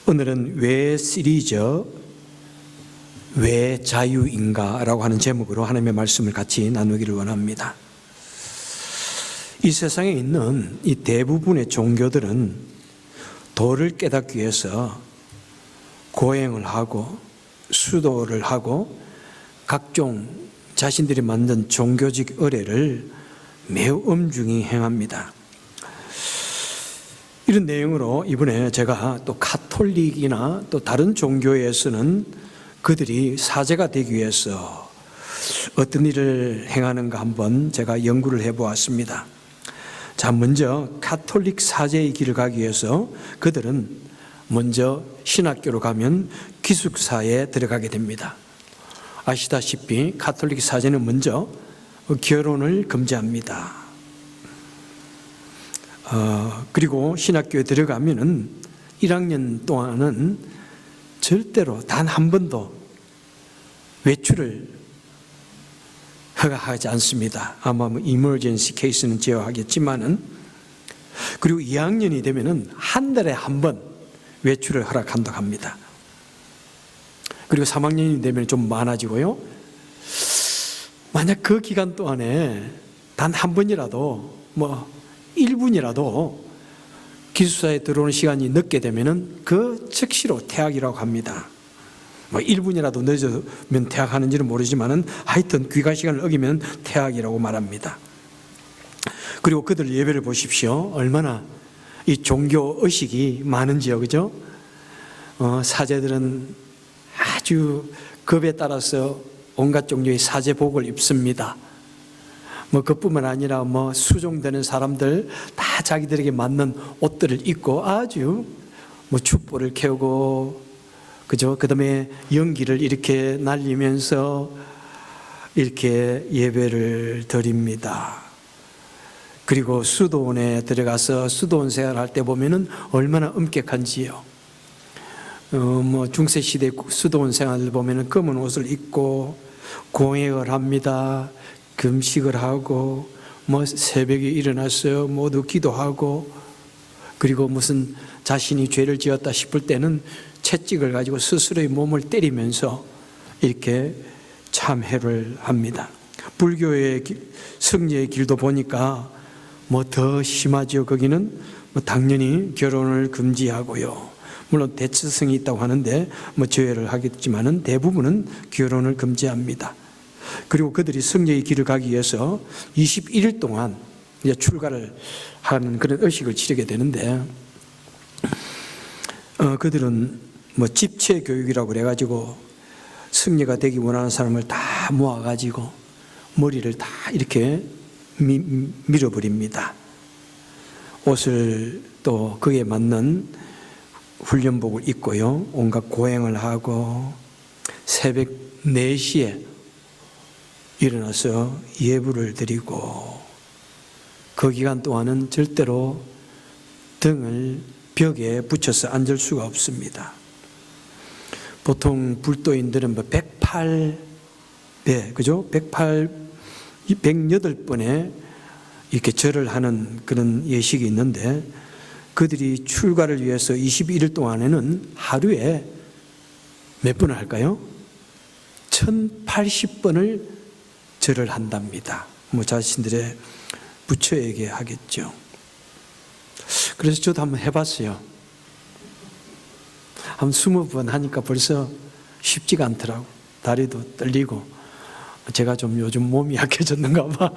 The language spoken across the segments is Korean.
오늘은 왜 시리즈 왜 자유인가 라고 하는 제목으로 하나님의 말씀을 같이 나누기를 원합니다. 이 세상에 있는 이 대부분의 종교들은 도를 깨닫기 위해서 고행을 하고 수도를 하고 각종 자신들이 만든 종교적 의례를 매우 엄중히 행합니다. 이런 내용으로 이번에 제가 또 가톨릭이나 또 다른 종교에서는 그들이 사제가 되기 위해서 어떤 일을 행하는가 한번 제가 연구를 해보았습니다. 자, 먼저 가톨릭 사제의 길을 가기 위해서 그들은 먼저 신학교로 가면 기숙사에 들어가게 됩니다. 아시다시피 가톨릭 사제는 먼저 결혼을 금지합니다. 그리고 신학교에 들어가면은 1학년 동안은 절대로 단 한 번도 외출을 허가하지 않습니다. 아마 이머전시 케이스는 제어하겠지만은, 그리고 2학년이 되면은 한 달에 한 번 외출을 허락한다고 합니다. 그리고 3학년이 되면 좀 많아지고요. 만약 그 기간 동안에 단 한 번이라도 1분이라도 기숙사에 들어오는 시간이 늦게 되면은 그 즉시로 퇴학이라고 합니다. 1분이라도 늦으면 퇴학하는지는 모르지만은 하여튼 귀가 시간을 어기면 퇴학이라고 말합니다. 그리고 그들 예배를 보십시오. 얼마나 이 종교 의식이 많은지요, 그죠? 사제들은 아주 급에 따라서 온갖 종류의 사제복을 입습니다. 그뿐만 아니라 수종되는 사람들 다 자기들에게 맞는 옷들을 입고 아주 촛불을 켜고, 그죠? 그 다음에 연기를 이렇게 날리면서 이렇게 예배를 드립니다. 그리고 수도원에 들어가서 수도원 생활할 때 보면은 얼마나 엄격한지요. 중세시대 수도원 생활을 보면은 검은 옷을 입고 공회를 합니다. 금식을 하고 새벽에 일어나서 모두 기도하고, 그리고 무슨 자신이 죄를 지었다 싶을 때는 채찍을 가지고 스스로의 몸을 때리면서 이렇게 참회를 합니다. 불교의 승려의 길도 보니까 더 심하죠. 거기는 당연히 결혼을 금지하고요. 물론 대처성이 있다고 하는데 제외를 하겠지만은 대부분은 결혼을 금지합니다. 그리고 그들이 승려의 길을 가기 위해서 21일 동안 이제 출가를 하는 그런 의식을 치르게 되는데, 그들은 집체 교육이라고 그래가지고 승려가 되기 원하는 사람을 다 모아가지고 머리를 다 이렇게 밀어버립니다. 옷을 또 그에 맞는 훈련복을 입고요, 온갖 고행을 하고 새벽 4시에 일어나서 예불을 드리고, 그 기간 동안은 절대로 등을 벽에 붙여서 앉을 수가 없습니다. 보통 불도인들은 108배, 그죠? 108번에 이렇게 절을 하는 그런 예식이 있는데, 그들이 출가를 위해서 21일 동안에는 하루에 몇 번을 할까요? 1080번을 절을 한답니다. 자신들의 부처에게 하겠죠. 그래서 저도 한번 해봤어요. 한 20번 하니까 벌써 쉽지가 않더라고. 다리도 떨리고. 제가 좀 요즘 몸이 약해졌는가 봐.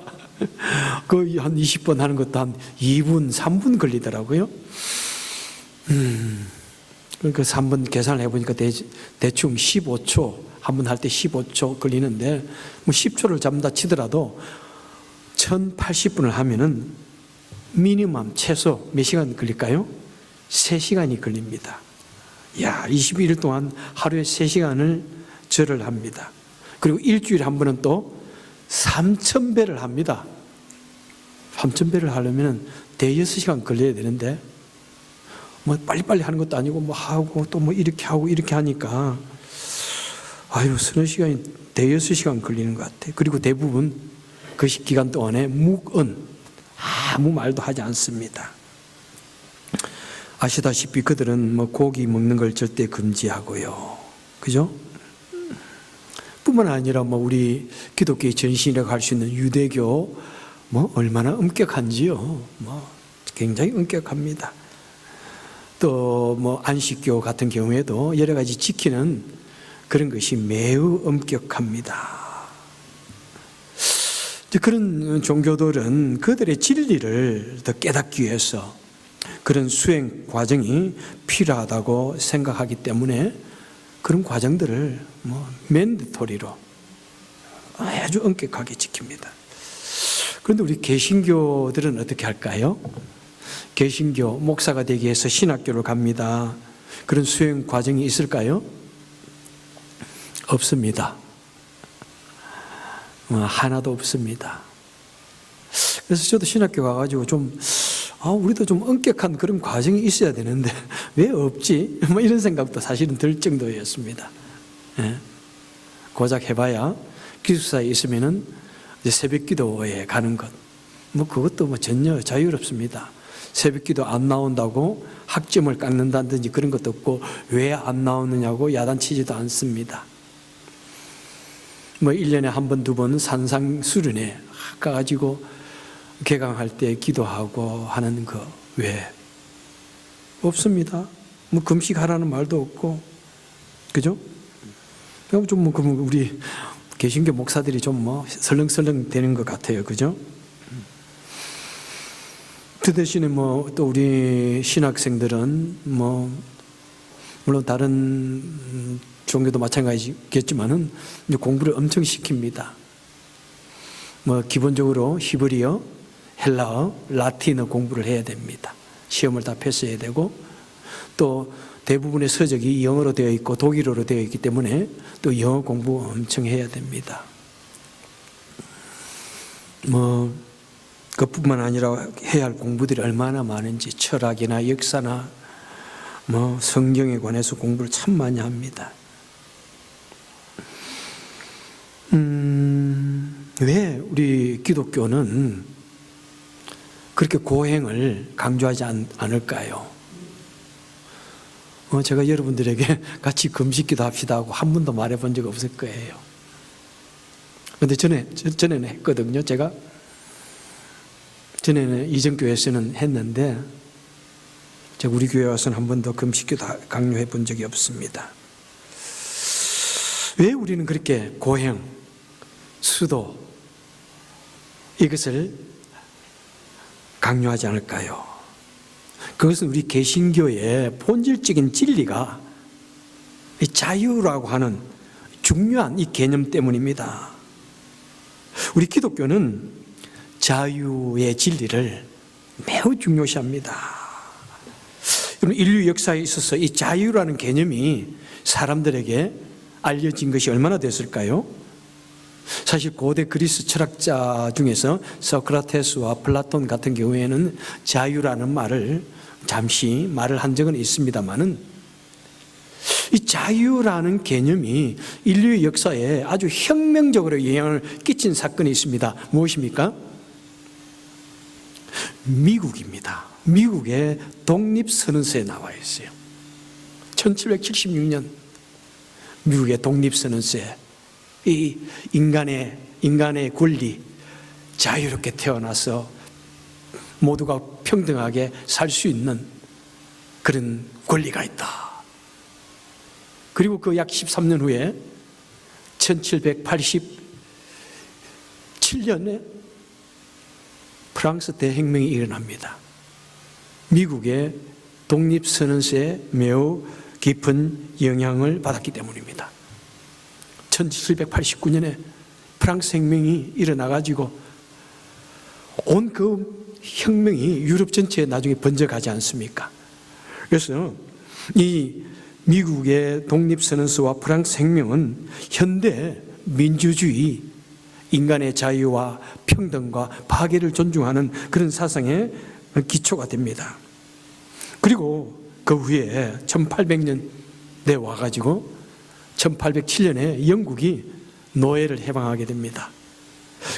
거의 한 20번 하는 것도 한 2분, 3분 걸리더라고요. 그러니까 3번 계산을 해보니까 대충 15초, 한 번 할 때 15초 걸리는데 10초를 잡는다 치더라도 1080분을 하면은 미니멈 최소 몇 시간 걸릴까요? 3시간이 걸립니다. 21일 동안 하루에 3시간을 절을 합니다. 그리고 일주일에 한 번은 또 3000배를 합니다. 3000배를 하려면 대여섯 시간 걸려야 되는데 빨리빨리 하는 것도 아니고 하고 또 이렇게 하고 이렇게 하니까 서너 시간이 대여섯 시간 걸리는 것 같아요. 그리고 대부분 그 기간 동안에 묵은 아무 말도 하지 않습니다. 아시다시피 그들은 뭐 고기 먹는 걸 절대 금지하고요. 그죠? 뿐만 아니라 뭐 우리 기독교의 전신이라고 할 수 있는 유대교 뭐 얼마나 엄격한지요. 뭐 굉장히 엄격합니다. 또 뭐 안식교 같은 경우에도 여러 가지 지키는 그런 것이 매우 엄격합니다. 그런 종교들은 그들의 진리를 더 깨닫기 위해서 그런 수행 과정이 필요하다고 생각하기 때문에 그런 과정들을 뭐 맨드토리로 아주 엄격하게 지킵니다. 그런데 우리 개신교들은 어떻게 할까요? 개신교 목사가 되기 위해서 신학교를 갑니다. 그런 수행 과정이 있을까요? 없습니다. 하나도 없습니다. 그래서 저도 신학교 가가지고 우리도 좀 엄격한 그런 과정이 있어야 되는데 왜 없지? 뭐 이런 생각도 사실은 들 정도였습니다. 예. 고작 해봐야 기숙사에 있으면은 이제 새벽 기도에 가는 것, 뭐 그것도 뭐 전혀 자유롭습니다. 새벽 기도 안 나온다고 학점을 깎는다든지 그런 것도 없고 왜 안 나오느냐고 야단치지도 않습니다. 뭐 1년에 한 번, 두 번 산상수련회 가가지고 개강할 때 기도하고 하는 거 왜? 없습니다. 뭐 금식하라는 말도 없고, 그죠? 좀 뭐 우리 개신교 목사들이 좀 뭐 설렁설렁 되는 것 같아요, 그죠? 그 대신에 뭐 또 우리 신학생들은 뭐 물론 다른 종교도 마찬가지겠지만은 공부를 엄청 시킵니다. 뭐 기본적으로 히브리어, 헬라어, 라틴어 공부를 해야 됩니다. 시험을 다 패스해야 되고 또 대부분의 서적이 영어로 되어 있고 독일어로 되어 있기 때문에 또 영어 공부 엄청 해야 됩니다. 뭐 그뿐만 아니라 해야 할 공부들이 얼마나 많은지 철학이나 역사나 뭐 성경에 관해서 공부를 참 많이 합니다. 왜 우리 기독교는 그렇게 고행을 강조하지 않을까요? 제가 여러분들에게 같이 금식기도 합시다 하고 한 번도 말해본 적 없을 거예요. 그런데 전에는 했거든요. 전에는 이전 교회에서는 했는데 제가 우리 교회 와서는 한 번도 금식기도 강요해 본 적이 없습니다. 왜 우리는 그렇게 고행, 수도 이것을 강요하지 않을까요? 그것은 우리 개신교의 본질적인 진리가 자유라고 하는 중요한 이 개념 때문입니다. 우리 기독교는 자유의 진리를 매우 중요시합니다. 인류 역사에 있어서 이 자유라는 개념이 사람들에게 알려진 것이 얼마나 됐을까요? 사실 고대 그리스 철학자 중에서 소크라테스와 플라톤 같은 경우에는 자유라는 말을 잠시 말을 한 적은 있습니다만은 이 자유라는 개념이 인류의 역사에 아주 혁명적으로 영향을 끼친 사건이 있습니다. 무엇입니까? 미국입니다. 미국의 독립선언서에 나와 있어요. 1776년 미국의 독립선언서에 이 인간의 권리, 자유롭게 태어나서 모두가 평등하게 살 수 있는 그런 권리가 있다. 그리고 그 약 13년 후에 1787년에 프랑스 대혁명이 일어납니다. 미국의 독립선언서에 매우 깊은 영향을 받았기 때문입니다. 1789년에 프랑스 혁명이 일어나가지고 온 그 혁명이 유럽 전체에 나중에 번져가지 않습니까? 그래서 이 미국의 독립선언서와 프랑스 혁명은 현대 민주주의, 인간의 자유와 평등과 파괴를 존중하는 그런 사상의 기초가 됩니다. 그리고 그 후에 1800년대 와가지고 1807년에 영국이 노예를 해방하게 됩니다.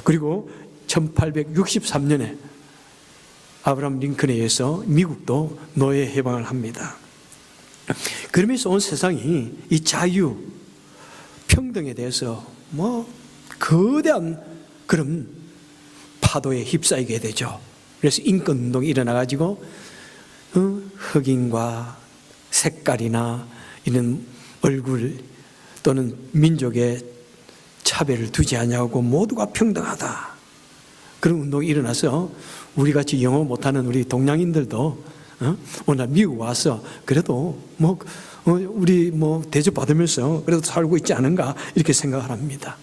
그리고 1863년에 아브라함 링컨에 의해서 미국도 노예 해방을 합니다. 그러면서 온 세상이 이 자유, 평등에 대해서 거대한 그런 파도에 휩싸이게 되죠. 그래서 인권운동이 일어나가지고 흑인과 색깔이나 이런 얼굴 또는 민족의 차별을 두지 않냐고 모두가 평등하다. 그런 운동이 일어나서 우리같이 영어 못하는 우리 동양인들도 오늘 미국 와서 그래도 우리 대접받으면서 그래도 살고 있지 않은가 이렇게 생각을 합니다.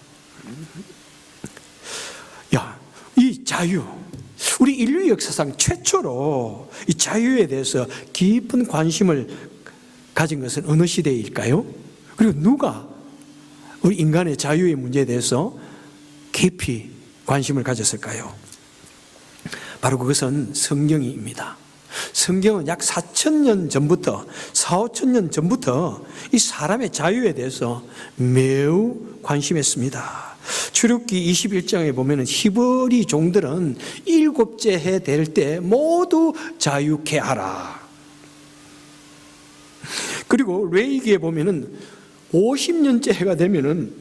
이 자유, 우리 인류 역사상 최초로 이 자유에 대해서 깊은 관심을 가진 것은 어느 시대일까요? 그리고 누가 우리 인간의 자유의 문제에 대해서 깊이 관심을 가졌을까요? 바로 그것은 성경입니다. 성경은 약 4,000년 전부터, 4,5,000년 전부터 이 사람의 자유에 대해서 매우 관심했습니다. 출애굽기 21장에 보면 히브리 종들은 7째 해 될 때 모두 자유케 하라. 그리고 레위기에 보면은 50년째 해가 되면은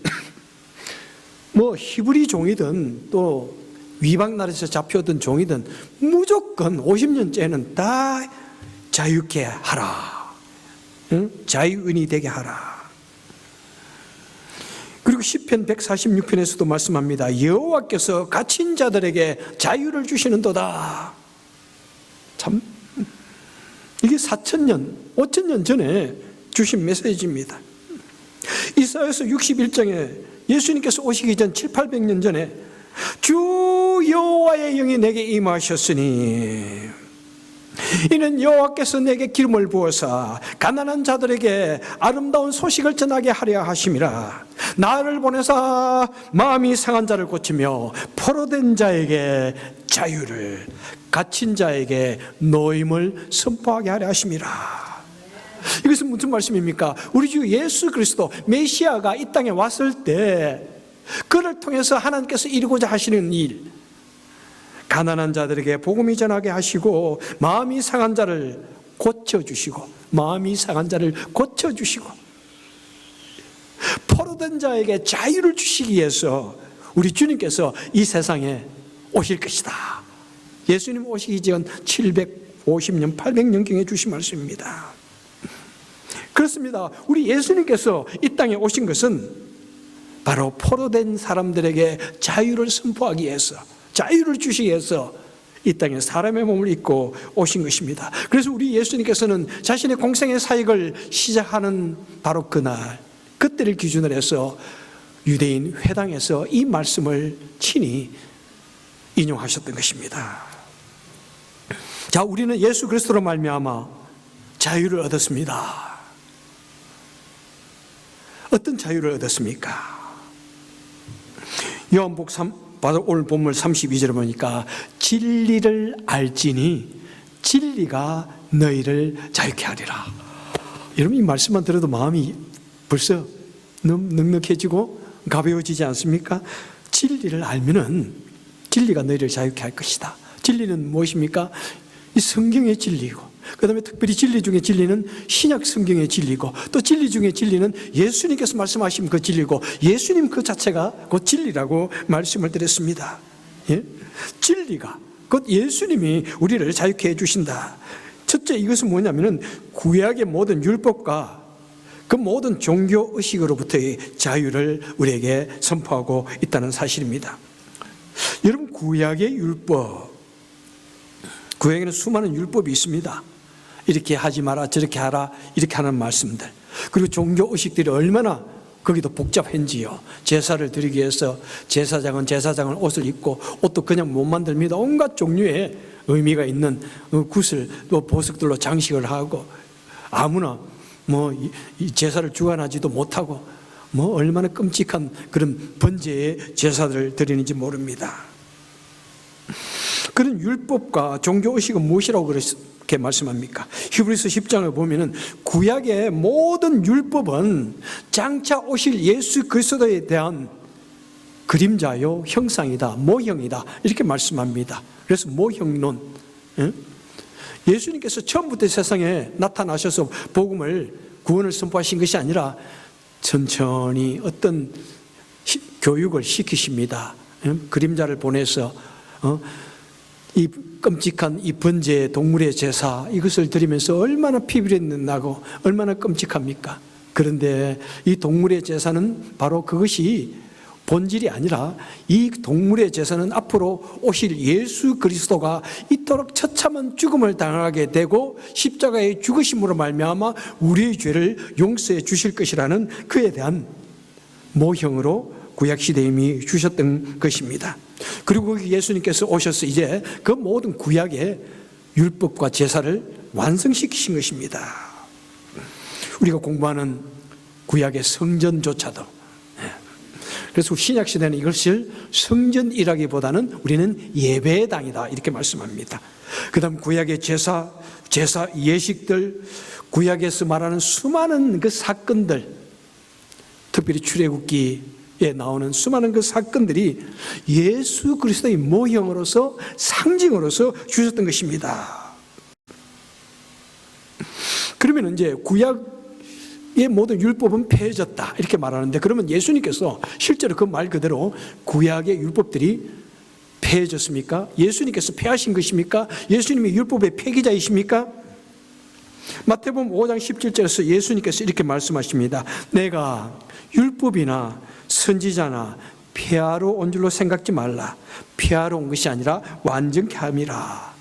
히브리 종이든 또 위방 나라에서 잡혀오던 종이든 무조건 50년째는 다 자유케 하라. 자유인이 되게 하라. 그리고 시편 146편에서도 말씀합니다. 여호와께서 갇힌 자들에게 자유를 주시는도다. 참 이게 4,000년, 5,000년 전에 주신 메시지입니다. 이사야서 61장에 예수님께서 오시기 전 700~800년 전에 주 여호와의 영이 내게 임하셨으니 이는 여호와께서 내게 기름을 부어서 가난한 자들에게 아름다운 소식을 전하게 하려 하심이라. 나를 보내사 마음이 상한 자를 고치며 포로된 자에게 자유를, 갇힌 자에게 노임을 선포하게 하려 하심이라. 이것은 무슨 말씀입니까? 우리 주 예수 그리스도 메시아가 이 땅에 왔을 때 그를 통해서 하나님께서 이루고자 하시는 일, 가난한 자들에게 복음이 전하게 하시고 마음이 상한 자를 고쳐주시고, 마음이 상한 자를 고쳐주시고 포로된 자에게 자유를 주시기 위해서 우리 주님께서 이 세상에 오실 것이다. 예수님 오시기 전 750년, 800년경에 주신 말씀입니다. 그렇습니다. 우리 예수님께서 이 땅에 오신 것은 바로 포로된 사람들에게 자유를 선포하기 위해서, 자유를 주시기 위해서 이 땅에 사람의 몸을 입고 오신 것입니다. 그래서 우리 예수님께서는 자신의 공생의 사역을 시작하는 바로 그날, 그때를 기준으로 해서 유대인 회당에서 이 말씀을 친히 인용하셨던 것입니다. 자, 우리는 예수 그리스도로 말미암아 자유를 얻었습니다. 어떤 자유를 얻었습니까? 요한복 오늘 본문 32절에 보니까 진리를 알지니 진리가 너희를 자유케 하리라. 여러분, 이 말씀만 들어도 마음이 벌써 너무 넉넉해지고 가벼워지지 않습니까? 진리를 알면은 진리가 너희를 자유케 할 것이다. 진리는 무엇입니까? 이 성경의 진리고, 그 다음에 특별히 진리 중에 진리는 신약 성경의 진리고, 또 진리 중에 진리는 예수님께서 말씀하신 그 진리고, 예수님 그 자체가 곧 진리라고 말씀을 드렸습니다. 예? 진리가 곧 예수님이 우리를 자유케 해주신다. 첫째, 이것은 뭐냐면은 구약의 모든 율법과 그 모든 종교 의식으로부터의 자유를 우리에게 선포하고 있다는 사실입니다. 여러분, 구약의 율법, 구약에는 수많은 율법이 있습니다. 이렇게 하지 마라, 저렇게 하라, 이렇게 하는 말씀들. 그리고 종교 의식들이 얼마나 거기도 복잡한지요. 제사를 드리기 위해서 제사장은 제사장을 옷을 입고, 옷도 그냥 못 만듭니다. 온갖 종류의 의미가 있는 굿을 또 보석들로 장식을 하고, 아무나 이 제사를 주관하지도 못하고, 얼마나 끔찍한 그런 번제의 제사들을 드리는지 모릅니다. 그런 율법과 종교의식은 무엇이라고 그렇게 말씀합니까? 히브리서 10장을 보면은 구약의 모든 율법은 장차 오실 예수 그리스도에 대한 그림자요, 형상이다, 모형이다, 이렇게 말씀합니다. 그래서 모형론, 예? 예수님께서 처음부터 세상에 나타나셔서 복음을, 구원을 선포하신 것이 아니라 천천히 어떤 교육을 시키십니다. 그림자를 보내서 이 끔찍한 이 번제 동물의 제사, 이것을 드리면서 얼마나 피비린내 나고 얼마나 끔찍합니까? 그런데 이 동물의 제사는 바로 그것이 본질이 아니라, 이 동물의 제사는 앞으로 오실 예수 그리스도가 이토록 처참한 죽음을 당하게 되고 십자가의 죽으심으로 말미암아 우리의 죄를 용서해 주실 것이라는 그에 대한 모형으로 구약시대에 이미 주셨던 것입니다. 그리고 예수님께서 오셔서 이제 그 모든 구약의 율법과 제사를 완성시키신 것입니다. 우리가 공부하는 구약의 성전조차도, 그래서 신약시대는 이것을 성전이라기보다는 우리는 예배의 당이다 이렇게 말씀합니다. 그 다음 구약의 제사 예식들, 구약에서 말하는 수많은 그 사건들, 특별히 출애굽기에 나오는 수많은 그 사건들이 예수 그리스도의 모형으로서, 상징으로서 주셨던 것입니다. 그러면 이제 구약의 모든 율법은 폐해졌다 이렇게 말하는데, 그러면 예수님께서 실제로 그 말 그대로 구약의 율법들이 폐해졌습니까? 예수님께서 폐하신 것입니까? 예수님이 율법의 폐기자이십니까? 마태복음 5장 17절에서 예수님께서 이렇게 말씀하십니다. 내가 율법이나 선지자나 폐하러 온 줄로 생각지 말라. 폐하러 온 것이 아니라 완전케 함이라.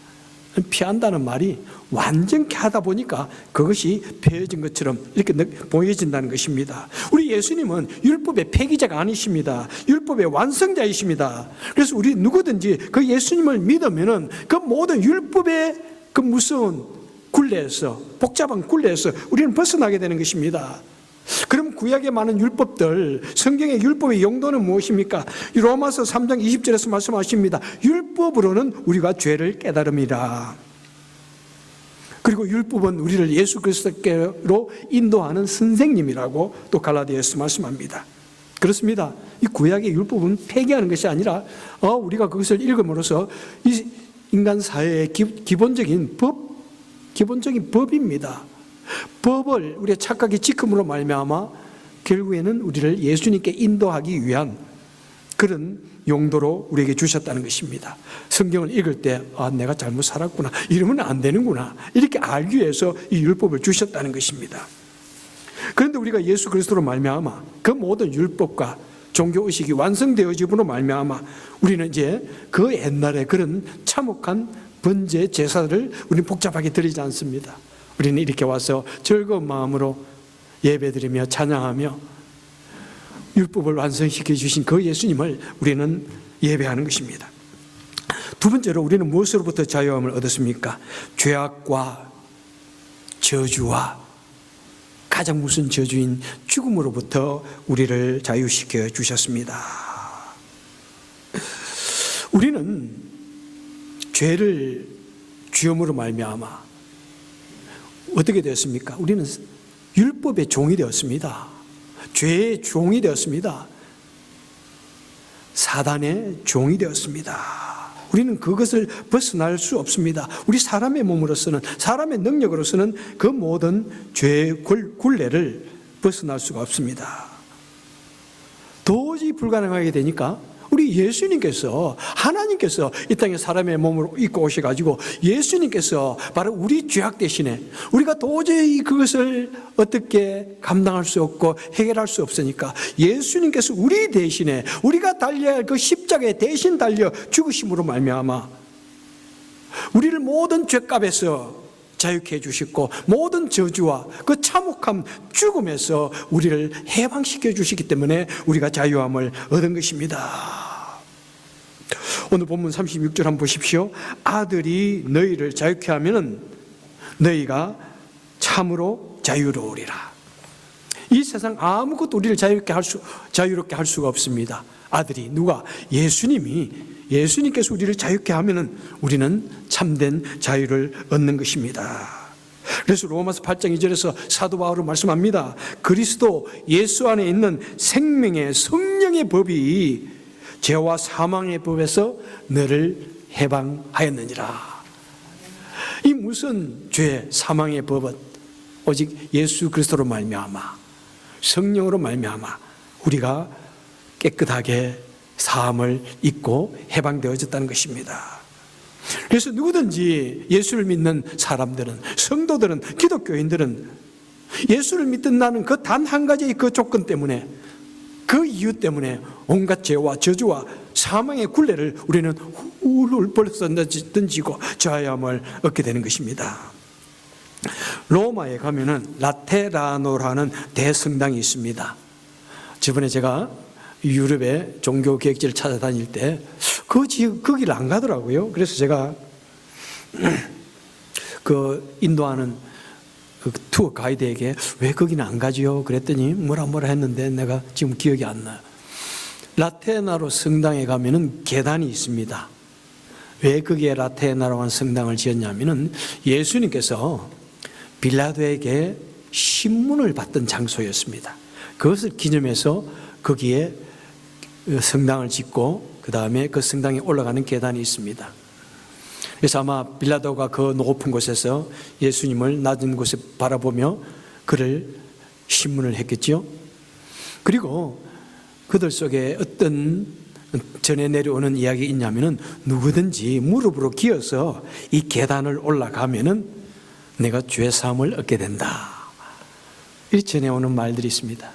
폐한다는 말이 완전케 하다 보니까 그것이 폐해진 것처럼 이렇게 보여진다는 것입니다. 우리 예수님은 율법의 폐기자가 아니십니다. 율법의 완성자이십니다. 그래서 우리 누구든지 그 예수님을 믿으면은 그 모든 율법의 그 무서운 굴레에서, 복잡한 굴레에서 우리는 벗어나게 되는 것입니다. 그럼 구약의 많은 율법들, 성경의 율법의 용도는 무엇입니까? 로마서 3장 20절에서 말씀하십니다. 율법으로는 우리가 죄를 깨달음이라. 그리고 율법은 우리를 예수 그리스도께로 인도하는 선생님이라고 또 갈라디아에서 말씀합니다. 그렇습니다. 이 구약의 율법은 폐기하는 것이 아니라 우리가 그것을 읽음으로써 이 인간 사회의 기본적인 법입니다. 법을 우리의 착각의 지킴으로 말미암아 결국에는 우리를 예수님께 인도하기 위한 그런 용도로 우리에게 주셨다는 것입니다. 성경을 읽을 때 내가 잘못 살았구나, 이러면 안 되는구나, 이렇게 알기 위해서 이 율법을 주셨다는 것입니다. 그런데 우리가 예수 그리스도로 말미암아 그 모든 율법과 종교의식이 완성되어짐으로 말미암아 우리는 이제 그 옛날에 그런 참혹한 번제 제사를 우리는 복잡하게 드리지 않습니다. 우리는 이렇게 와서 즐거운 마음으로 예배드리며 찬양하며 율법을 완성시켜 주신 그 예수님을 우리는 예배하는 것입니다. 두 번째로 우리는 무엇으로부터 자유함을 얻었습니까? 죄악과 저주와 가장 무서운 저주인 죽음으로부터 우리를 자유시켜 주셨습니다. 우리는 죄를 주염으로 말미암아 어떻게 되었습니까? 우리는 율법의 종이 되었습니다. 죄의 종이 되었습니다. 사단의 종이 되었습니다. 우리는 그것을 벗어날 수 없습니다. 우리 사람의 몸으로서는, 사람의 능력으로서는 그 모든 죄의 굴레를 벗어날 수가 없습니다. 도저히 불가능하게 되니까 우리 예수님께서, 하나님께서 이 땅에 사람의 몸으로 입고 오셔가지고 예수님께서 바로 우리 죄악 대신에, 우리가 도저히 그것을 어떻게 감당할 수 없고 해결할 수 없으니까 예수님께서 우리 대신에, 우리가 달려야 할 그 십자가에 대신 달려 죽으심으로 말미암아 우리를 모든 죄값에서 자유케 해주시고 모든 저주와 그 참혹한 죽음에서 우리를 해방시켜 주시기 때문에 우리가 자유함을 얻은 것입니다. 오늘 본문 36절 한번 보십시오. 아들이 너희를 자유케 하면은 너희가 참으로 자유로우리라. 이 세상 아무것도 우리를 자유롭게 할 수가 없습니다. 아들이, 누가? 예수님께서 우리를 자유케 하면은 우리는 참된 자유를 얻는 것입니다. 그래서 로마서 8장 2절에서 사도 바울은 말씀합니다. 그리스도 예수 안에 있는 생명의 성령의 법이 죄와 사망의 법에서 너를 해방하였느니라. 이 무슨 죄, 사망의 법은 오직 예수 그리스도로 말미암아 성령으로 말미암아 우리가 깨끗하게 사함을 입고 해방되어졌다는 것입니다. 그래서 누구든지 예수를 믿는 사람들은, 성도들은, 기독교인들은 예수를 믿는다는 그 단 한 가지의 그 조건 때문에, 그 이유 때문에 온갖 죄와 저주와 사망의 굴레를 우리는 훌훌 벌써 던지고 자유함을 얻게 되는 것입니다. 로마에 가면은 라테라노라는 대성당이 있습니다. 저번에 제가 유럽의 종교 계획지를 찾아다닐 때 거기를 안 가더라고요. 그래서 제가 그 인도하는 그 투어 가이드에게 왜 거기는 안 가지요? 그랬더니 뭐라 했는데 내가 지금 기억이 안 나요. 라테나로 성당에 가면은 계단이 있습니다. 왜 거기에 라테나로한 성당을 지었냐면은 예수님께서 빌라도에게 신문을 받던 장소였습니다. 그것을 기념해서 거기에 성당을 짓고 그 다음에 그 성당에 올라가는 계단이 있습니다. 그래서 아마 빌라도가 그 높은 곳에서 예수님을 낮은 곳에 바라보며 그를 신문을 했겠죠. 그리고 그들 속에 어떤 전에 내려오는 이야기 있냐면은 누구든지 무릎으로 기어서 이 계단을 올라가면은 내가 죄 사함을 얻게 된다. 이 전해오는 말들이 있습니다.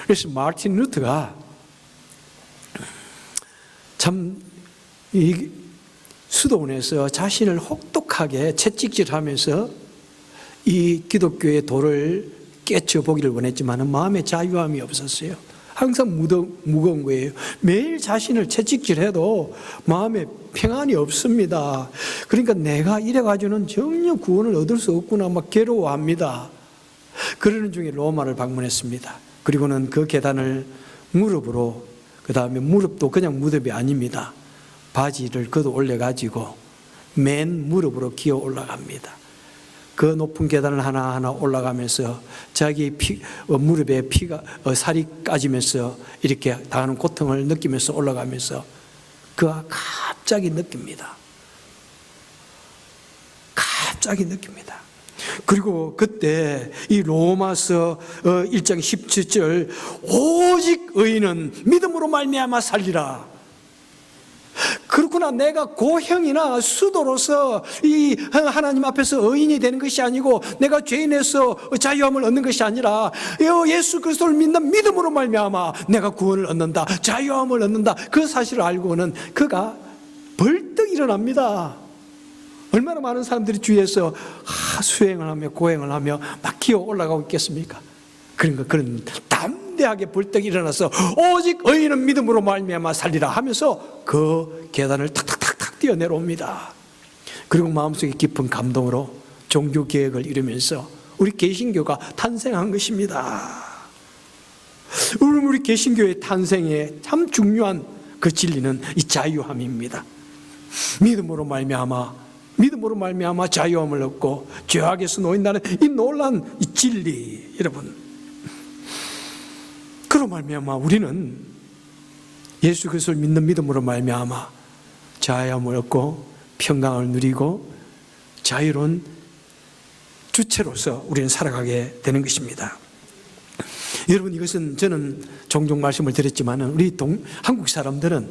그래서 마틴 루터가 참 이 수도원에서 자신을 혹독하게 채찍질하면서 이 기독교의 돌을 깨쳐보기를 원했지만 마음에 자유함이 없었어요. 항상 무거운 거예요. 매일 자신을 채찍질해도 마음에 평안이 없습니다. 그러니까 내가 이래가지고는 전혀 구원을 얻을 수 없구나 막 괴로워합니다. 그러는 중에 로마를 방문했습니다. 그리고는 그 계단을 무릎으로, 그 다음에 무릎도 그냥 무릎이 아닙니다. 바지를 걷어 올려가지고 맨 무릎으로 기어 올라갑니다. 그 높은 계단을 하나하나 올라가면서 자기 무릎에 살이 까지면서 이렇게 당하는 고통을 느끼면서 올라가면서 그가 갑자기 느낍니다. 그리고 그때 이 로마서 1장 17절 오직 의인은 믿음으로 말미암아 살리라. 그렇구나. 내가 고형이나 수도로서 이 하나님 앞에서 의인이 되는 것이 아니고 내가 죄인에서 자유함을 얻는 것이 아니라 예수 그리스도를 믿는 믿음으로 말미암아 내가 구원을 얻는다, 자유함을 얻는다. 그 사실을 알고는 그가 벌떡 일어납니다. 얼마나 많은 사람들이 주위에서 수행을 하며 고행을 하며 막 기어 올라가고 있겠습니까? 그런 담대하게 벌떡 일어나서 오직 의인은 믿음으로 말미암아 살리라 하면서 그 계단을 탁탁탁탁 뛰어 내려옵니다. 그리고 마음속에 깊은 감동으로 종교 개혁을 이루면서 우리 개신교가 탄생한 것입니다. 우리 개신교의 탄생에 참 중요한 그 진리는 이 자유함입니다. 믿음으로 말미암아 자유함을 얻고 죄악에서 놓인다는 이 놀라운 이 진리, 여러분, 그로 말미암아 우리는 예수 그리스도를 믿는 믿음으로 말미암아 자유함을 얻고 평강을 누리고 자유로운 주체로서 우리는 살아가게 되는 것입니다. 여러분, 이것은 저는 종종 말씀을 드렸지만 우리 한국 사람들은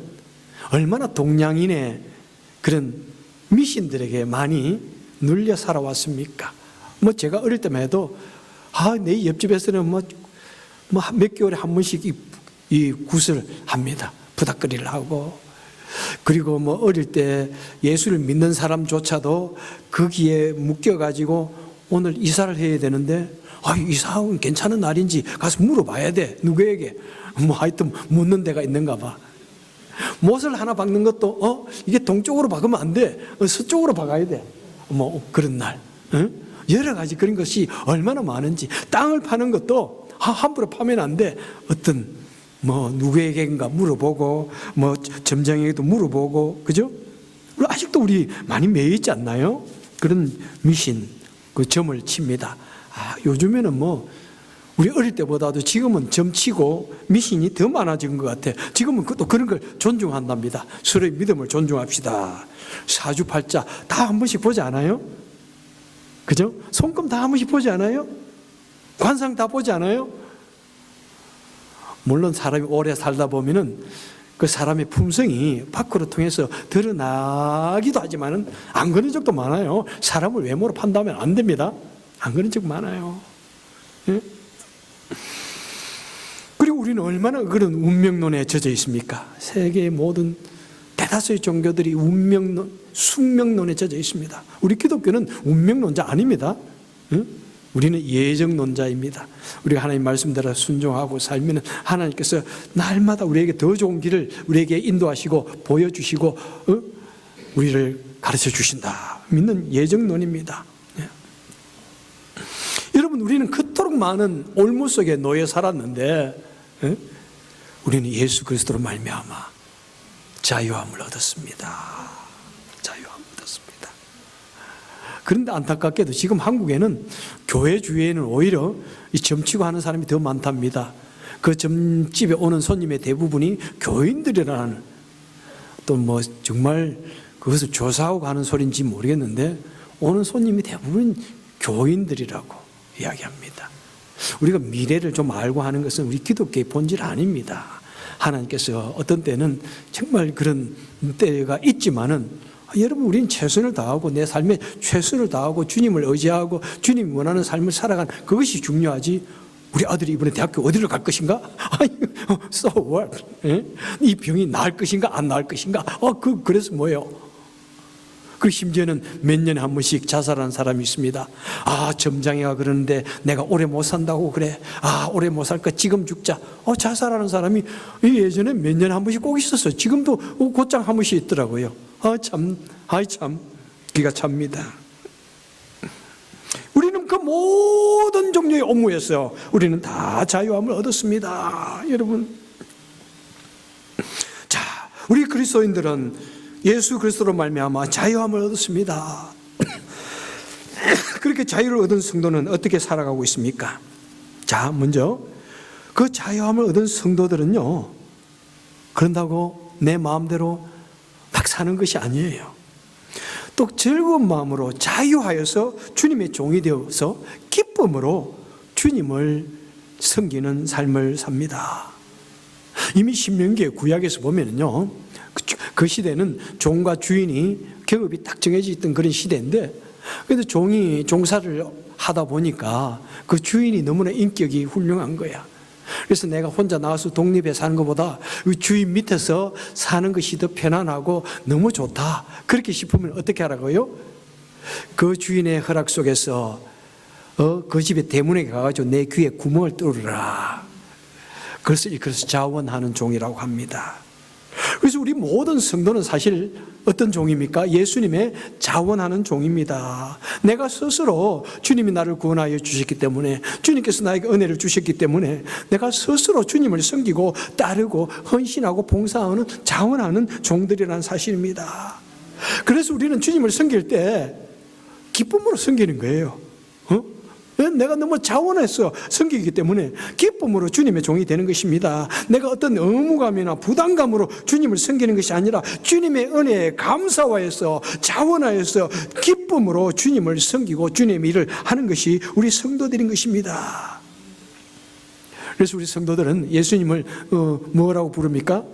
얼마나 동양인의 그런 미신들에게 많이 눌려 살아왔습니까? 제가 어릴 때만 해도 내 옆집에서는 몇 개월에 한 번씩 이 굿을 합니다. 부닥거리를 하고. 그리고 어릴 때 예수를 믿는 사람조차도 거기에 묶여가지고 오늘 이사를 해야 되는데 이사하고는 괜찮은 날인지 가서 물어봐야 돼. 누구에게? 하여튼 묻는 데가 있는가 봐. 못을 하나 박는 것도 이게 동쪽으로 박으면 안 돼. 서쪽으로 박아야 돼. 그런 날. 여러 가지 그런 것이 얼마나 많은지. 땅을 파는 것도 함부로 파면 안 돼. 어떤 누구에게인가 물어보고 점장에게도 물어보고, 그죠? 아직도 우리 많이 매여 있지 않나요? 그런 미신 그 점을 칩니다. 요즘에는 우리 어릴 때보다도 지금은 점치고 미신이 더 많아진 것 같아. 지금은 또 그런 걸 존중한답니다. 서로의 믿음을 존중합시다. 사주팔자 다 한 번씩 보지 않아요? 그죠? 손금 다 한 번씩 보지 않아요? 관상 다 보지 않아요? 물론 사람이 오래 살다 보면은 그 사람의 품성이 밖으로 통해서 드러나기도 하지만은 안 그런 적도 많아요. 사람을 외모로 판단하면 안 됩니다. 안 그런 적 많아요. 예? 그리고 우리는 얼마나 그런 운명론에 젖어 있습니까? 세계의 모든 대다수의 종교들이 운명론, 숙명론에 젖어 있습니다. 우리 기독교는 운명론자 아닙니다. 예? 우리는 예정론자입니다. 우리가 하나님 말씀대로 순종하고 살면 하나님께서 날마다 우리에게 더 좋은 길을 우리에게 인도하시고 보여주시고 우리를 가르쳐 주신다. 믿는 예정론입니다. 예. 여러분, 우리는 그토록 많은 올무 속에 놓여 살았는데 우리는 예수 그리스도로 말미암아 자유함을 얻었습니다. 자유함을 얻었습니다. 그런데 안타깝게도 지금 한국에는 교회 주위에는 오히려 이 점치고 하는 사람이 더 많답니다. 그 점집에 오는 손님의 대부분이 교인들이라는, 또 뭐 정말 그것을 조사하고 가는 소리인지 모르겠는데 오는 손님이 대부분 교인들이라고 이야기합니다. 우리가 미래를 좀 알고 하는 것은 우리 기독교의 본질 아닙니다. 하나님께서 어떤 때는 정말 그런 때가 있지만은 여러분, 우리는 최선을 다하고 내 삶에 최선을 다하고 주님을 의지하고 주님이 원하는 삶을 살아가는 그것이 중요하지. 우리 아들이 이번에 대학교 어디로 갈 것인가? So what? 이 병이 나을 것인가 안 나을 것인가? 그래서 뭐예요? 그 심지어는 몇 년에 한 번씩 자살하는 사람이 있습니다. 점장이가 그러는데 내가 오래 못 산다고 그래. 오래 못 살 거 지금 죽자. 자살하는 사람이 예전에 몇 년에 한 번씩 꼭 있었어요. 지금도 곧장 한 번씩 있더라고요. 참, 기가 찹니다. 우리는 그 모든 종류의 업무에서 우리는 다 자유함을 얻었습니다. 여러분. 자, 우리 그리스도인들은 예수 그리스도로 말미암아 자유함을 얻었습니다. 그렇게 자유를 얻은 성도는 어떻게 살아가고 있습니까? 자, 먼저 그 자유함을 얻은 성도들은요, 그런다고 내 마음대로 막 사는 것이 아니에요. 또 즐거운 마음으로 자유하여서 주님의 종이 되어서 기쁨으로 주님을 섬기는 삶을 삽니다. 이미 신명기의 구약에서 보면은요, 그 시대는 종과 주인이 계급이 딱 정해져 있던 그런 시대인데, 그래도 종이 종사를 하다 보니까 그 주인이 너무나 인격이 훌륭한 거야. 그래서 내가 혼자 나와서 독립해 사는 것보다 그 주인 밑에서 사는 것이 더 편안하고 너무 좋다. 그렇게 싶으면 어떻게 하라고요? 그 주인의 허락 속에서 그 집의 대문에 가가지고 내 귀에 구멍을 뚫으라. 그래서 자원하는 종이라고 합니다. 그래서 우리 모든 성도는 사실 어떤 종입니까? 예수님의 자원하는 종입니다. 내가 스스로 주님이 나를 구원하여 주셨기 때문에, 주님께서 나에게 은혜를 주셨기 때문에 내가 스스로 주님을 섬기고 따르고 헌신하고 봉사하는 자원하는 종들이라는 사실입니다. 그래서 우리는 주님을 섬길 때 기쁨으로 섬기는 거예요. 내가 너무 자원해서 섬기기 때문에 기쁨으로 주님의 종이 되는 것입니다. 내가 어떤 의무감이나 부담감으로 주님을 섬기는 것이 아니라 주님의 은혜에 감사하여서 자원하여서 기쁨으로 주님을 섬기고 주님의 일을 하는 것이 우리 성도들인 것입니다. 그래서 우리 성도들은 예수님을 뭐라고 부릅니까?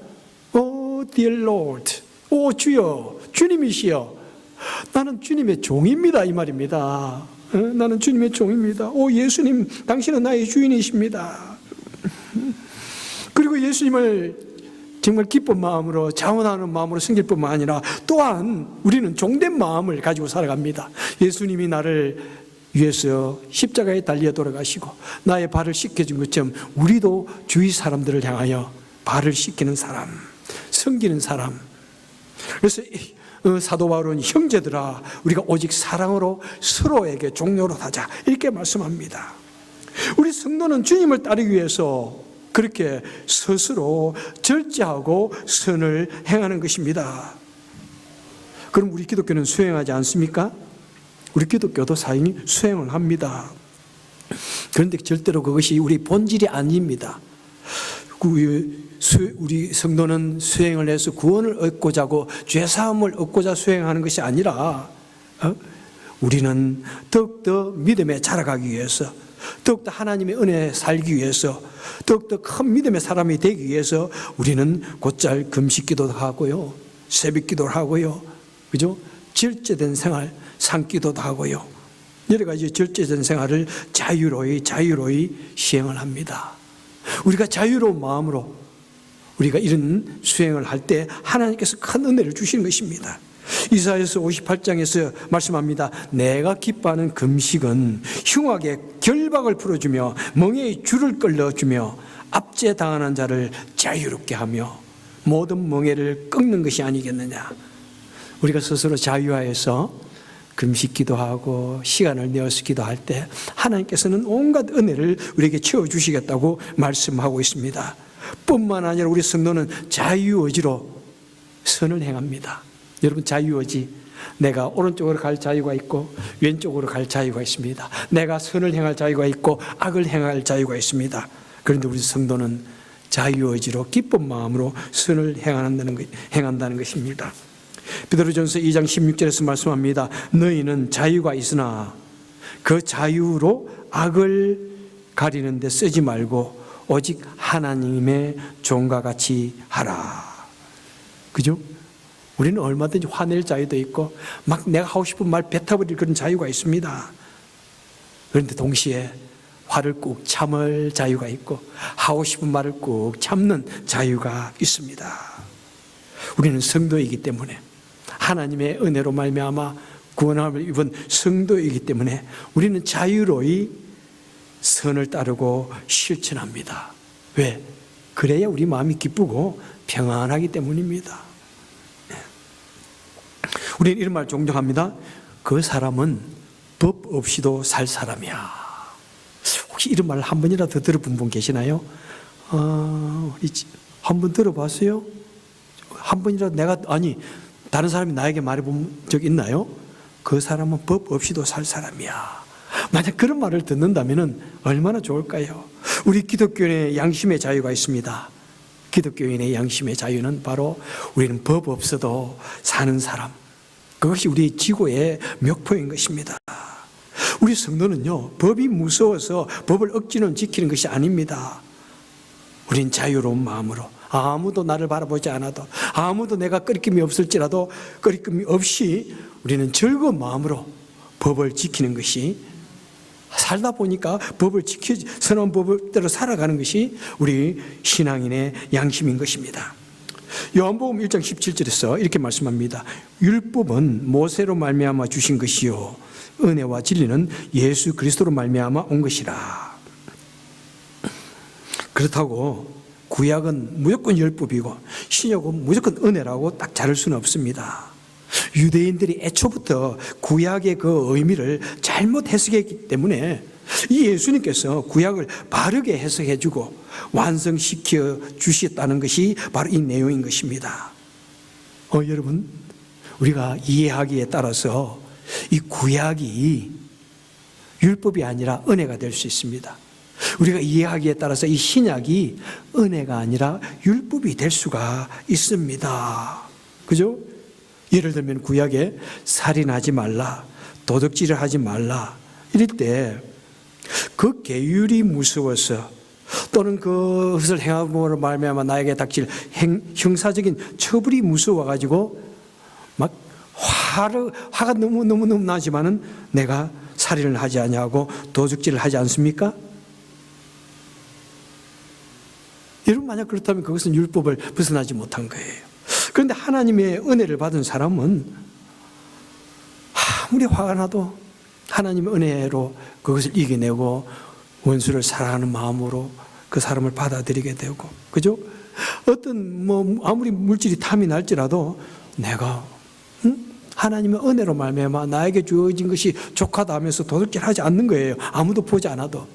Dear Lord, 주여, 주님이시여, 나는 주님의 종입니다, 이 말입니다. 나는 주님의 종입니다. 예수님, 당신은 나의 주인이십니다. 그리고 예수님을 정말 기쁜 마음으로, 자원하는 마음으로 섬길 뿐만 아니라 또한 우리는 종된 마음을 가지고 살아갑니다. 예수님이 나를 위해서 십자가에 달려 돌아가시고 나의 발을 씻겨준 것처럼 우리도 주위 사람들을 향하여 발을 씻기는 사람, 섬기는 사람. 그래서 사도 바울은 형제들아, 우리가 오직 사랑으로 서로에게 종로로 하자, 이렇게 말씀합니다. 우리 성도는 주님을 따르기 위해서 그렇게 스스로 절제하고 선을 행하는 것입니다. 그럼 우리 기독교는 수행하지 않습니까? 우리 기독교도 사인이 수행을 합니다. 그런데 절대로 그것이 우리 본질이 아닙니다. 우리 성도는 수행을 해서 구원을 얻고자 하고 죄사함을 얻고자 수행하는 것이 아니라 우리는 더욱더 믿음에 자라가기 위해서, 더욱더 하나님의 은혜에 살기 위해서, 더욱더 큰 믿음의 사람이 되기 위해서 우리는 곧잘 금식 기도도 하고요, 새벽 기도를 하고요, 그죠? 절제된 생활, 산기도도 하고요, 여러 가지 절제된 생활을 자유로이 시행을 합니다. 우리가 자유로운 마음으로 우리가 이런 수행을 할 때 하나님께서 큰 은혜를 주시는 것입니다. 이사야서 58장에서 말씀합니다. 내가 기뻐하는 금식은 흉악의 결박을 풀어주며 멍에의 줄을 끌어주며 압제당하는 자를 자유롭게 하며 모든 멍에를 꺾는 것이 아니겠느냐. 우리가 스스로 자유하여서 금식 기도하고 시간을 내어서 기도할 때 하나님께서는 온갖 은혜를 우리에게 채워주시겠다고 말씀하고 있습니다. 뿐만 아니라 우리 성도는 자유의지로 선을 행합니다. 여러분, 자유의지, 내가 오른쪽으로 갈 자유가 있고 왼쪽으로 갈 자유가 있습니다. 내가 선을 행할 자유가 있고 악을 행할 자유가 있습니다. 그런데 우리 성도는 자유의지로 기쁜 마음으로 선을 행한다는 것입니다. 베드로전서 2장 16절에서 말씀합니다. 너희는 자유가 있으나 그 자유로 악을 가리는 데 쓰지 말고 오직 하나님의 종과 같이 하라. 그죠? 우리는 얼마든지 화낼 자유도 있고 막 내가 하고 싶은 말 뱉어버릴 그런 자유가 있습니다. 그런데 동시에 화를 꾹 참을 자유가 있고 하고 싶은 말을 꾹 참는 자유가 있습니다. 우리는 성도이기 때문에, 하나님의 은혜로 말미암아 구원함을 입은 성도이기 때문에 우리는 자유로이 선을 따르고 실천합니다. 왜? 그래야 우리 마음이 기쁘고 평안하기 때문입니다. 우리는 이런 말 종종 합니다. 그 사람은 법 없이도 살 사람이야. 혹시 이런 말을 한 번이라도 들어본 분 계시나요? 한 번 들어봤어요? 한 번이라도 다른 사람이 나에게 말해본 적 있나요? 그 사람은 법 없이도 살 사람이야. 만약 그런 말을 듣는다면 얼마나 좋을까요? 우리 기독교인의 양심의 자유가 있습니다. 기독교인의 양심의 자유는 바로 우리는 법 없어도 사는 사람, 그것이 우리 지고의 묘포인 것입니다. 우리 성도는요, 법이 무서워서 법을 억지로 지키는 것이 아닙니다. 우린 자유로운 마음으로, 아무도 나를 바라보지 않아도, 아무도 내가 꺼리낌이 없을지라도 꺼리낌이 없이 우리는 즐거운 마음으로 법을 지키는 것이, 살다 보니까 법을 선한 법대로 살아가는 것이 우리 신앙인의 양심인 것입니다. 요한복음 1장 17절에서 이렇게 말씀합니다. 율법은 모세로 말미암아 주신 것이요 은혜와 진리는 예수 그리스도로 말미암아 온 것이라. 그렇다고 구약은 무조건 율법이고 신약은 무조건 은혜라고 딱 자를 수는 없습니다. 유대인들이 애초부터 구약의 그 의미를 잘못 해석했기 때문에 이 예수님께서 구약을 바르게 해석해주고 완성시켜 주셨다는 것이 바로 이 내용인 것입니다. 여러분, 우리가 이해하기에 따라서 이 구약이 율법이 아니라 은혜가 될 수 있습니다. 우리가 이해하기에 따라서 이 신약이 은혜가 아니라 율법이 될 수가 있습니다. 그죠? 예를 들면 구약에 살인하지 말라, 도둑질을 하지 말라 이럴 때 그 계율이 무서워서 또는 그것을 행함으로 말미암아 나에게 닥칠 형사적인 처벌이 무서워가지고 막 화가 너무 나지만은 내가 살인을 하지 않냐고 도둑질을 하지 않습니까? 여러분, 만약 그렇다면 그것은 율법을 벗어나지 못한 거예요. 그런데 하나님의 은혜를 받은 사람은 아무리 화가 나도 하나님의 은혜로 그것을 이겨내고 원수를 사랑하는 마음으로 그 사람을 받아들이게 되고, 그죠? 아무리 물질이 탐이 날지라도 내가 하나님의 은혜로 말미암아 나에게 주어진 것이 족하다 하면서 도둑질하지 않는 거예요. 아무도 보지 않아도.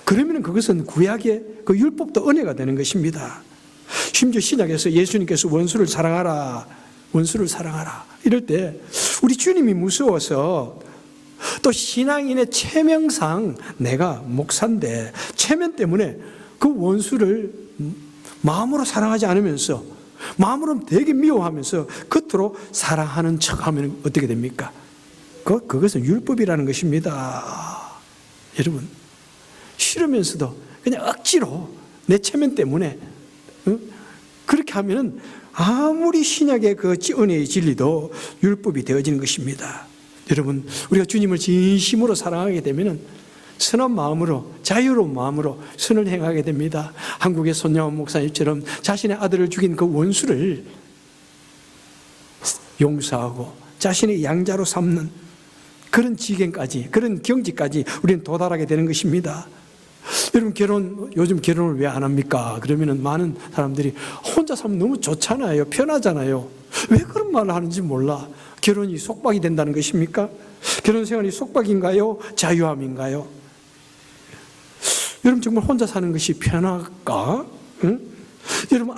그러면 그것은 구약의 그 율법도 은혜가 되는 것입니다. 심지어 신약에서 예수님께서 원수를 사랑하라 이럴 때 우리 주님이 무서워서, 또 신앙인의 체면상 내가 목사인데 체면 때문에 그 원수를 마음으로 사랑하지 않으면서 마음으로 되게 미워하면서 겉으로 사랑하는 척하면 어떻게 됩니까? 그것은 율법이라는 것입니다. 여러분, 싫으면서도 그냥 억지로 내 체면 때문에 그렇게 하면은 아무리 신약의 그 은혜의 진리도 율법이 되어지는 것입니다. 여러분, 우리가 주님을 진심으로 사랑하게 되면은 선한 마음으로, 자유로운 마음으로 선을 행하게 됩니다. 한국의 손양원 목사님처럼 자신의 아들을 죽인 그 원수를 용서하고 자신의 양자로 삼는 그런 지경까지, 그런 경지까지 우리는 도달하게 되는 것입니다. 여러분, 요즘 결혼을 왜 안 합니까? 그러면은 많은 사람들이 혼자 살면 너무 좋잖아요. 편하잖아요. 왜 그런 말을 하는지 몰라. 결혼이 속박이 된다는 것입니까? 결혼 생활이 속박인가요? 자유함인가요? 여러분, 정말 혼자 사는 것이 편할까? 응? 여러분,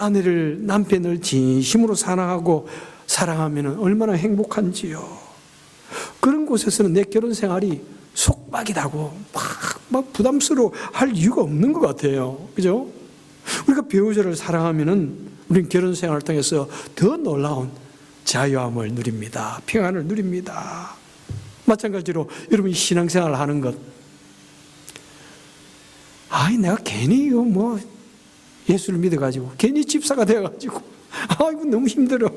남편을 진심으로 사랑하고 사랑하면 얼마나 행복한지요. 그런 곳에서는 내 결혼 생활이 속박이라고 막 부담스러워 할 이유가 없는 것 같아요. 그죠? 우리가 배우자를 사랑하면은 우리는 결혼 생활을 통해서 더 놀라운 자유함을 누립니다. 평안을 누립니다. 마찬가지로 여러분이 신앙생활을 하는 것. 내가 괜히 예수를 믿어가지고 괜히 집사가 되어가지고 이거 너무 힘들어.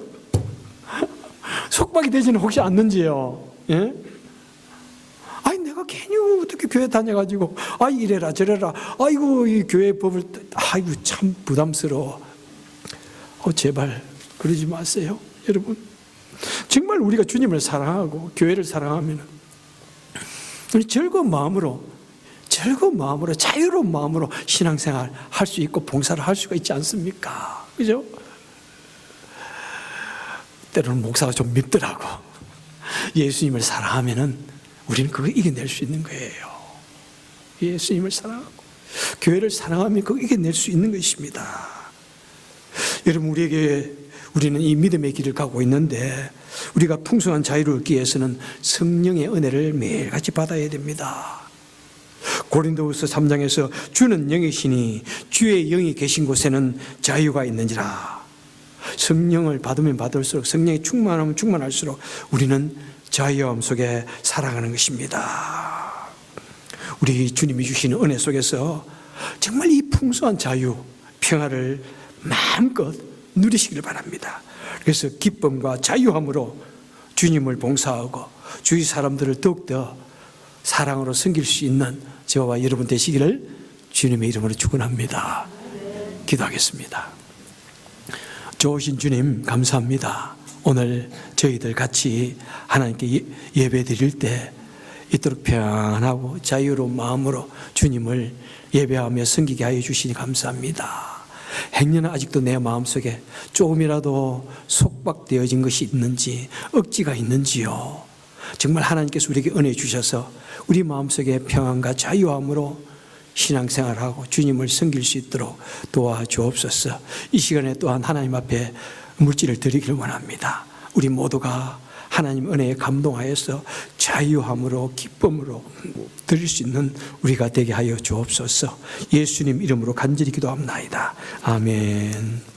속박이 되지는 혹시 않는지요? 예? 내가 괜히 어떻게 교회 다녀가지고 이래라 저래라 이 교회 법을 참 부담스러워. 제발 그러지 마세요. 여러분, 정말 우리가 주님을 사랑하고 교회를 사랑하면 우리 즐거운 마음으로 자유로운 마음으로 신앙생활 할 수 있고 봉사를 할 수가 있지 않습니까? 그죠? 때로는 목사가 좀 밉더라고. 예수님을 사랑하면은 우리는 그거 이겨낼 수 있는 거예요. 예수님을 사랑하고 교회를 사랑하면 그거 이겨낼 수 있는 것입니다. 여러분, 우리는 이 믿음의 길을 가고 있는데 우리가 풍성한 자유를 얻기 위해서는 성령의 은혜를 매일같이 받아야 됩니다. 고린도후서 3장에서 주는 영이시니 주의 영이 계신 곳에는 자유가 있는지라. 성령을 받으면 받을수록, 성령이 충만하면 충만할수록 우리는 자유함 속에 살아가는 것입니다. 우리 주님이 주시는 은혜 속에서 정말 이 풍성한 자유, 평화를 마음껏 누리시길 바랍니다. 그래서 기쁨과 자유함으로 주님을 봉사하고 주위 사람들을 더욱더 사랑으로 섬길 수 있는 저와 여러분 되시기를 주님의 이름으로 축원합니다. 기도하겠습니다. 좋으신 주님, 감사합니다. 오늘 저희들 같이 하나님께 예배 드릴 때 이토록 평안하고 자유로운 마음으로 주님을 예배하며 섬기게 하여 주시니 감사합니다. 행여나 아직도 내 마음속에 조금이라도 속박되어진 것이 있는지, 억지가 있는지요. 정말 하나님께서 우리에게 은혜 주셔서 우리 마음속에 평안과 자유함으로 신앙생활하고 주님을 섬길 수 있도록 도와주옵소서. 이 시간에 또한 하나님 앞에 물질을 드리기를 원합니다. 우리 모두가 하나님 은혜에 감동하여서 자유함으로 기쁨으로 드릴 수 있는 우리가 되게 하여 주옵소서. 예수님 이름으로 간절히 기도합나이다. 아멘.